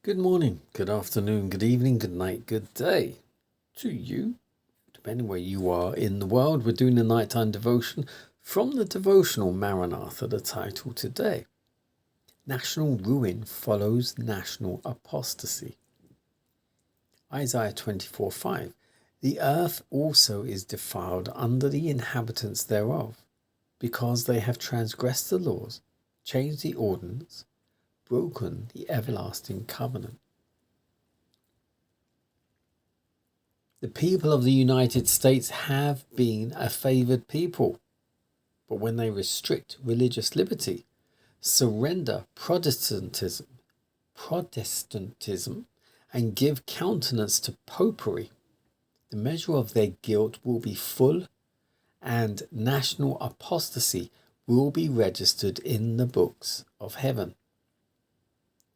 Good morning, good afternoon, good evening, good night, good day to you, depending where you are in the world. We're doing a nighttime devotion from the devotional Maranatha, the title today. National ruin follows national apostasy. Isaiah 24:5. The earth also is defiled under the inhabitants thereof, because they have transgressed the laws, changed the ordinance, broken the everlasting covenant. The people of the United States have been a favoured people, but when they restrict religious liberty, surrender Protestantism, and give countenance to popery, the measure of their guilt will be full, and national apostasy will be registered in the books of heaven.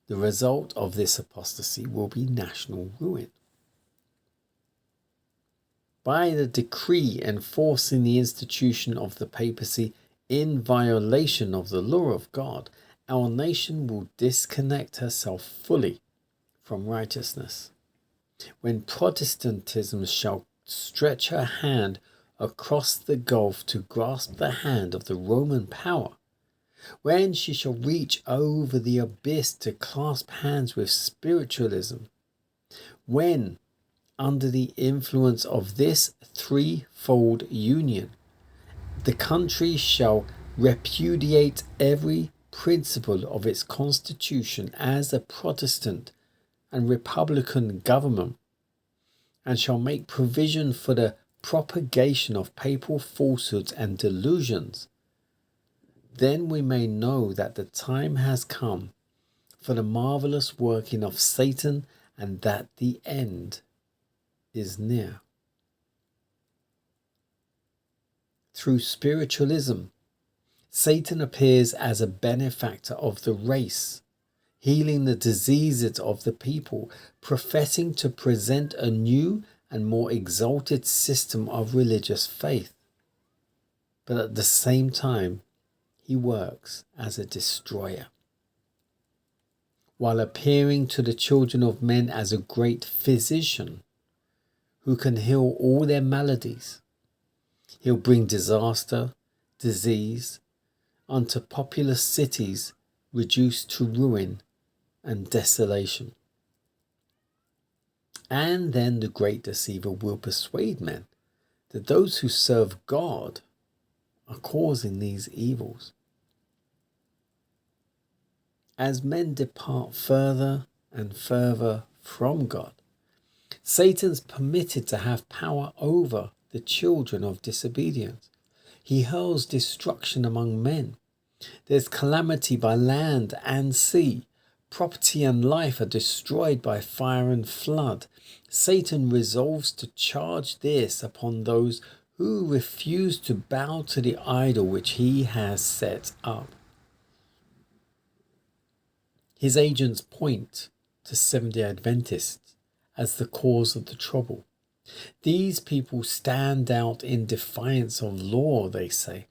The result of this apostasy will be national ruin. By the decree enforcing the institution of the papacy in violation of the law of God, our nation will disconnect herself fully from righteousness. When Protestantism shall stretch her hand across the gulf to grasp the hand of the Roman power, when she shall reach over the abyss to clasp hands with spiritualism, when, under the influence of this threefold union, the country shall repudiate every principle of its constitution as a Protestant and Republican government, and shall make provision for the propagation of papal falsehoods and delusions, then we may know that the time has come for the marvelous working of Satan and that the end is near. Through spiritualism, Satan appears as a benefactor of the race, healing the diseases of the people, professing to present a new and more exalted system of religious faith. But at the same time, he works as a destroyer. While appearing to the children of men as a great physician who can heal all their maladies, he'll bring disaster, disease, unto populous cities reduced to ruin and desolation. And then the great deceiver will persuade men that those who serve God are causing these evils. As men depart further and further from God, Satan's permitted to have power over the children of disobedience. He hurls destruction among men. There's calamity by land and sea. Property and life are destroyed by fire and flood. Satan resolves to charge this upon those who refuse to bow to the idol which he has set up. His agents point to Seventh-day Adventists as the cause of the trouble. These people stand out in defiance of law, they say.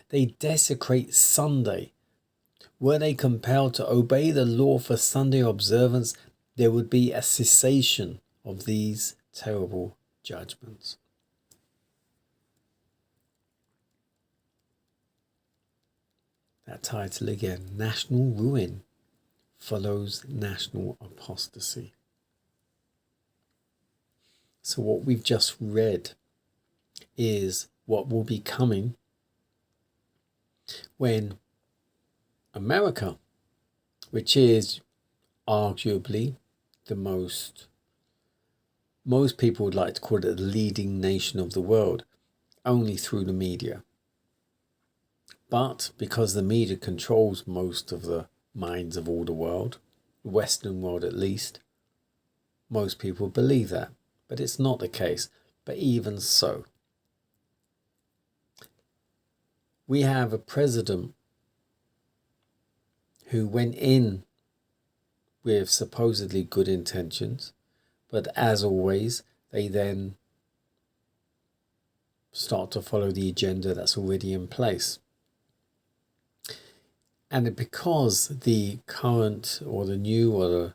They desecrate Sunday. Were they compelled to obey the law for Sunday observance, there would be a cessation of these terrible judgments. That title again, National Ruin follows national apostasy. So what we've just read is what will be coming when America, which is arguably the most people would like to call it the leading nation of the world, only through the media. But because the media controls most of the minds of all the world, the Western world at least, most people believe that. But it's not the case. But even so, we have a president who went in with supposedly good intentions, but as always, they then start to follow the agenda that's already in place. And because the current or the new or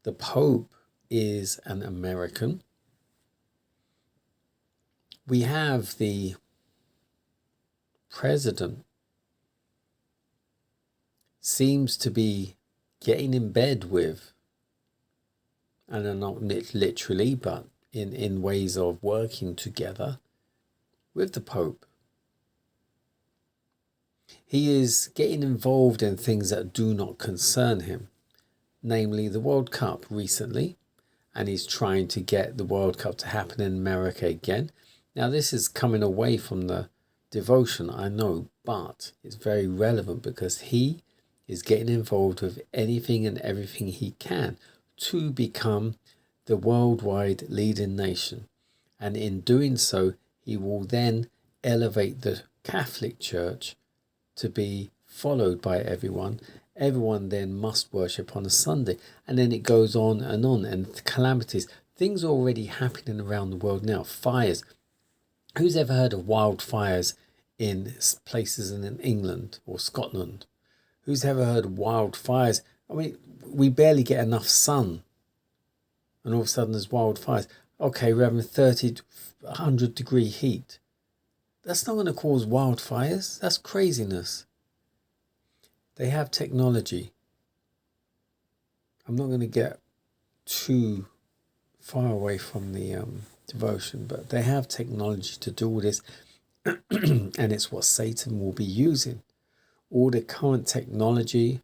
The Pope is an American. We have the President seems to be getting in bed with, and not literally, but in ways of working together with the Pope. He is getting involved in things that do not concern him, namely the World Cup recently, and he's trying to get the World Cup to happen in America again. Now, this is coming away from the devotion, I know, but it's very relevant because he is getting involved with anything and everything he can to become the worldwide leading nation. And in doing so, he will then elevate the Catholic Church to be followed by everyone. Everyone then must worship on a Sunday. And then it goes on, and calamities. Things are already happening around the world now. Fires. Who's ever heard of wildfires in places in England or Scotland? Who's ever heard of wildfires? I mean, we barely get enough sun. And all of a sudden there's wildfires. Okay, we're having 100 degree heat. That's not going to cause wildfires. That's craziness. They have technology. I'm not going to get too far away from the devotion, but they have technology to do all this. And it's what Satan will be using. All the current technology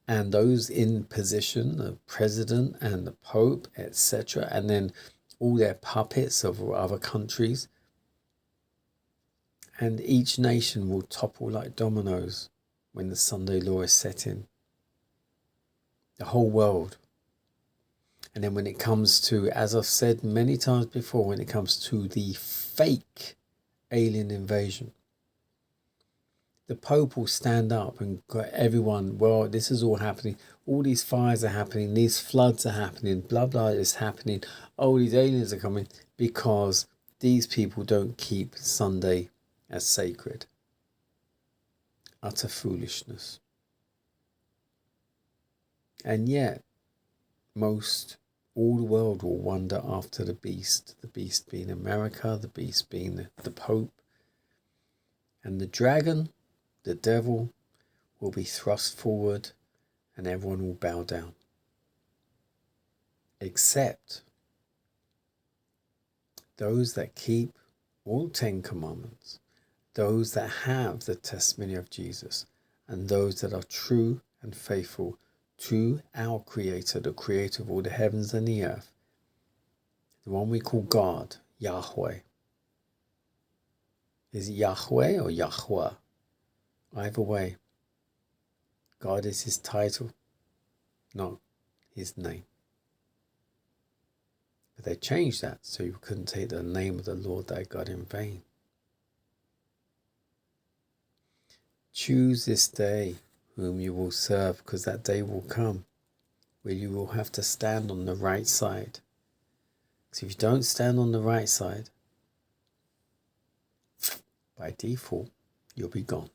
and those in position, the president and the Pope, etc., and then all their puppets of other countries. And each nation will topple like dominoes when the Sunday law is set in. The whole world. And then when it comes to, as I've said many times before, when it comes to the fake alien invasion, the Pope will stand up and got everyone, well, this is all happening. All these fires are happening. These floods are happening. Blah, blah is happening. Oh, these aliens are coming because these people don't keep Sunday as sacred. Utter foolishness. And yet, all the world will wander after the beast being America, the beast being the Pope, and the dragon, the devil, will be thrust forward and everyone will bow down. Except those that keep all 10 commandments, those that have the testimony of Jesus, and those that are true and faithful to our Creator, the Creator of all the heavens and the earth, the one we call God, Yahweh. Is it Yahweh or Yahweh? Either way, God is his title, not his name. But they changed that so you couldn't take the name of the Lord thy God in vain. Choose this day whom you will serve, because that day will come where you will have to stand on the right side. Because if you don't stand on the right side, by default, you'll be gone.